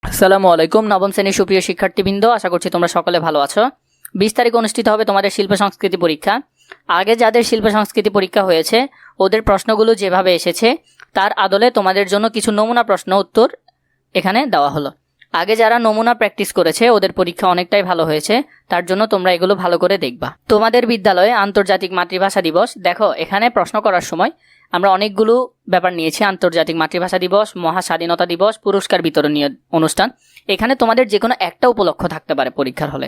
আসসালামু আলাইকুম। নবম শ্রেণীর সুপ্রিয় শিক্ষার্থীবৃন্দ, আশা করছি তোমরা সকলে ভালো আছো। 20 তারিখ অনুষ্ঠিত হবে তোমাদের শিল্প সংস্কৃতি পরীক্ষা। আগে যাদের শিল্প সংস্কৃতি পরীক্ষা হয়েছে ওদের প্রশ্নগুলো যেভাবে এসেছে তার আদলে তোমাদের জন্য কিছু নমুনা প্রশ্ন উত্তর এখানে দেওয়া হলো। আগে যারা নমুনা প্র্যাকটিস করেছে ওদের পরীক্ষা অনেকটাই ভালো হয়েছে, তার জন্য তোমরা এগুলো ভালো করে দেখবা। তোমাদের বিদ্যালয়ে আন্তর্জাতিক মাতৃভাষা দিবস, দেখো এখানে প্রশ্ন করার সময় আমরা অনেকগুলো ব্যাপার নিয়েছি। আন্তর্জাতিক মাতৃভাষা দিবস, মহা স্বাধীনতা দিবস, পুরস্কার বিতরণীয় অনুষ্ঠান। এখানে তোমাদের যে কোনো একটা উপলক্ষ থাকতে পারে। পরীক্ষার হলে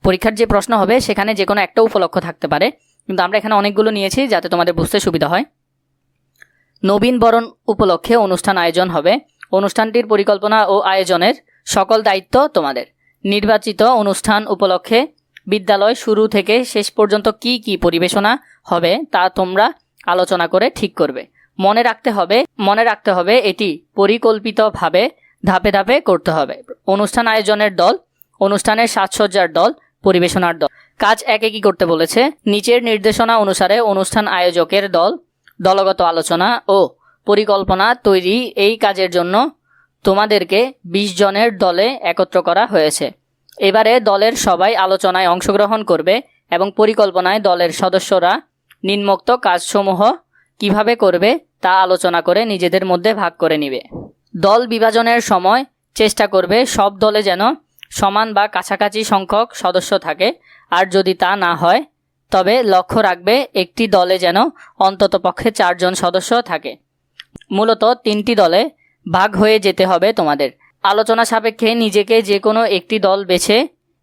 পরীক্ষার যে প্রশ্ন হবে সেখানে যে কোনো একটা উপলক্ষ থাকতে পারে, কিন্তু আমরা এখানে অনেকগুলো নিয়েছি যাতে তোমাদের বুঝতে সুবিধা হয়। নবীন বরণ উপলক্ষে অনুষ্ঠান আয়োজন হবে। অনুষ্ঠানটির পরিকল্পনা ও আয়োজনের সকল দায়িত্ব তোমাদের। নির্বাচিত অনুষ্ঠান উপলক্ষে বিদ্যালয় শুরু থেকে শেষ পর্যন্ত কি কি পরিবেশনা হবে তা তোমরা আলোচনা করে ঠিক করবে। মনে রাখতে হবে এটি পরিকল্পিতভাবে ধাপে ধাপে করতে হবে। অনুষ্ঠান আয়োজনের দল, অনুষ্ঠানের সাজসজ্জার দল, পরিবেশনার দল। কাজ একে কি করতে বলেছে? নিচের নির্দেশনা অনুসারে অনুষ্ঠান আয়োজকের দল দলগত আলোচনা ও পরিকল্পনা তৈরি। এই কাজের জন্য তোমাদেরকে 20 জনের দলে একত্র করা হয়েছে। এবারে দলের সবাই আলোচনায় অংশগ্রহণ করবে এবং পরিকল্পনায় দলের সদস্যরা নিম্নোক্ত কাজসমূহ কিভাবে করবে তা আলোচনা করে নিজেদের মধ্যে ভাগ করে নিবে। দল বিভাজনের সময় চেষ্টা করবে সব দলে যেন সমান বা কাছাকাছি সংখ্যক সদস্য থাকে, আর যদি তা না হয় তবে লক্ষ্য রাখবে একটি দলে যেন অন্ততপক্ষে 4 জন সদস্য থাকে। মূলত 3টি দলে ভাগ হয়ে যেতে হবে তোমাদের। আলোচনা সাপেক্ষে নিজেকে যে কোনো একটি দল বেছে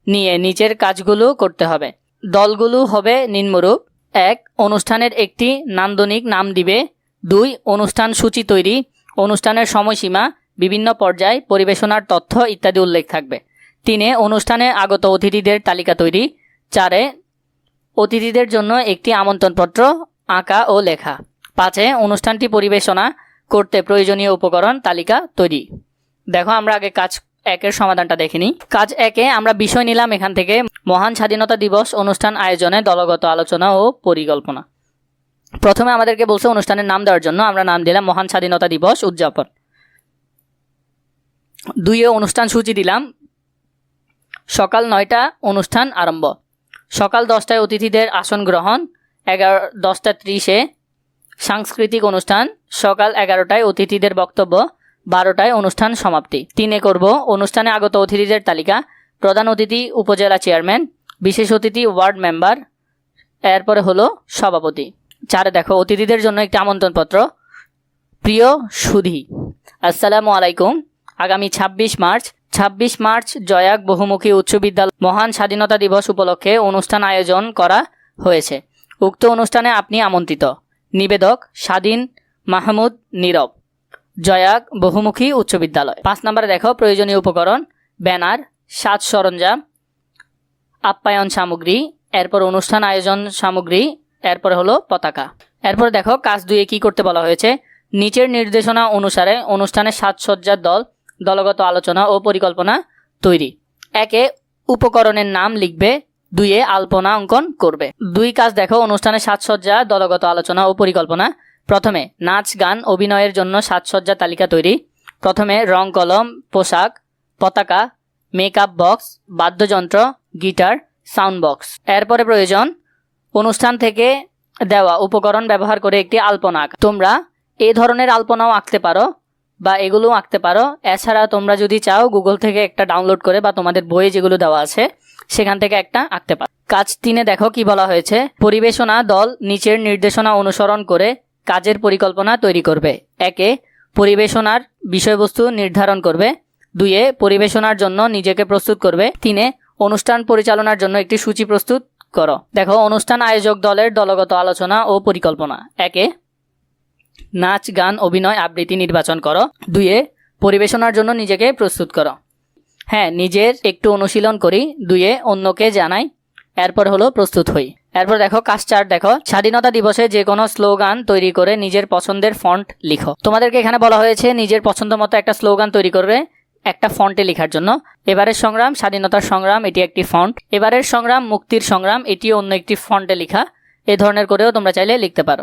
নিয়ে নিচের কাজগুলো করতে হবে। দলগুলো হবে নিম্নরূপ: 1. অনুষ্ঠানের একটি নান্দনিক নাম দিবে। 2. অনুষ্ঠান সূচি তৈরি, অনুষ্ঠানের সময়সীমা, বিভিন্ন পর্যায়, পরিবেশনার তথ্য ইত্যাদি উল্লেখ থাকবে। 3. অনুষ্ঠানে আগত অতিথিদের তালিকা তৈরি। 4. অতিথিদের জন্য একটি আমন্ত্রণপত্র আঁকা ও লেখা। 5. অনুষ্ঠানটি পরিবেশনা করতে প্রয়োজনীয় উপকরণ তালিকা তৈরি। দেখো আমরা আগে কাজ একের সমাধানটা দেখে নিই। কাজ একে আমরা বিষয় নিলাম এখান থেকে মহান স্বাধীনতা দিবস অনুষ্ঠান আয়োজনে দলগত আলোচনা ও পরিকল্পনা। প্রথমে আমাদেরকে বলছে অনুষ্ঠানের নাম দেওয়ার জন্য, আমরা নাম দিলাম মহান স্বাধীনতা দিবস উদযাপন। 2 অনুষ্ঠান সূচি দিলাম। সকাল 9টা অনুষ্ঠান আরম্ভ। সকাল 10টায় অতিথিদের আসন গ্রহণ। 10:30 সাংস্কৃতিক অনুষ্ঠান। সকাল 11টায় অতিথিদের বক্তব্য। 12টায় অনুষ্ঠান সমাপ্তি। 3 করব অনুষ্ঠানে আগত অতিথিদের তালিকা। প্রধান অতিথি উপজেলা চেয়ারম্যান, বিশেষ অতিথি ওয়ার্ড মেম্বার, এরপরে হলো সভাপতি। 4 দেখো অতিথিদের জন্য একটি আমন্ত্রণপত্র। প্রিয় সুধী, আসসালামু আলাইকুম। আগামী 26 মার্চ জয়াক বহুমুখী উচ্চ বিদ্যালয় মহান স্বাধীনতা দিবস উপলক্ষে অনুষ্ঠান আয়োজন করা হয়েছে। উক্ত অনুষ্ঠানে আপনি আমন্ত্রিত। নিবেদক স্বাধীন মাহমুদ নীরব, জয়াক বহুমুখী উচ্চ বিদ্যালয়। 5 নম্বরে দেখো প্রয়োজনীয় উপকরণ: ব্যানার, সাজ সরঞ্জাম, আপ্যায়ন সামগ্রী, এরপর অনুষ্ঠান আয়োজন সামগ্রী, এরপরে হলো পতাকা। এরপর দেখো কাজ 2 কি করতে বলা হয়েছে? নিচের নির্দেশনা অনুসারে অনুষ্ঠানের সাজসজ্জার দল দলগত আলোচনা ও পরিকল্পনা তৈরি। 1 উপকরণের নাম লিখবে। 2 আলপনা অঙ্কন করবে। 2 কাজ দেখো অনুষ্ঠানের সাজসজ্জা দলগত আলোচনা ও পরিকল্পনা। প্রথমে নাচ গান অভিনয়ের জন্য সাজসজ্জা তালিকা তৈরি। প্রথমে রং কলম, পোশাক, পতাকা, মেকআপ বক্স, বাদ্যযন্ত্র, গিটার, সাউন্ড বক্স। এরপরে প্রয়োজন অনুষ্ঠান থেকে দেওয়া উপকরণ ব্যবহার করে একটি আলপনা আঁকা। তোমরা এই ধরনের আলপনাও আঁকতে পারো বা এগুলোও আঁকতে পারো। এছাড়া তোমরা যদি চাও গুগল থেকে একটা ডাউনলোড করে বা তোমাদের বইয়ে যেগুলো দেওয়া আছে সেখান থেকে একটা আঁকতে পারো। কাজ 3 দেখো কি বলা হয়েছে? পরিবেশনা দল নিচের নির্দেশনা অনুসরণ করে কাজের পরিকল্পনা তৈরি করবে। 1 পরিবেশনার বিষয়বস্তু নির্ধারণ করবে। 2 পরিবেশনার জন্য নিজেকে প্রস্তুত করবে। 3 অনুষ্ঠান পরিচালনার জন্য একটি সূচি প্রস্তুত করো। দেখো অনুষ্ঠান আয়োজক দলের দলগত আলোচনা ও পরিকল্পনা। 1 নাচ গান অভিনয় আবৃত্তি নির্বাচন করো। 2 পরিবেশনার জন্য নিজেকে প্রস্তুত করো। হ্যাঁ, নিজের একটু অনুশীলন করি। 2 অন্যকে জানাই, এরপর হলো প্রস্তুত হই। এরপর দেখো কাজ 4 দেখো স্বাধীনতা দিবসে যে কোনো স্লোগান তৈরি করে নিজের পছন্দের ফন্ট লিখো। তোমাদেরকে এখানে বলা হয়েছে নিজের পছন্দ মতো একটা স্লোগান তৈরি করবে একটা ফন্টে লেখার জন্য। এবারের সংগ্রাম স্বাধীনতার সংগ্রাম, এটি একটি ফন্ট। এবারের সংগ্রাম মুক্তির সংগ্রাম, এটি অন্য একটি ফন্টে লেখা। এ ধরনের করেও তোমরা চাইলে লিখতে পারো।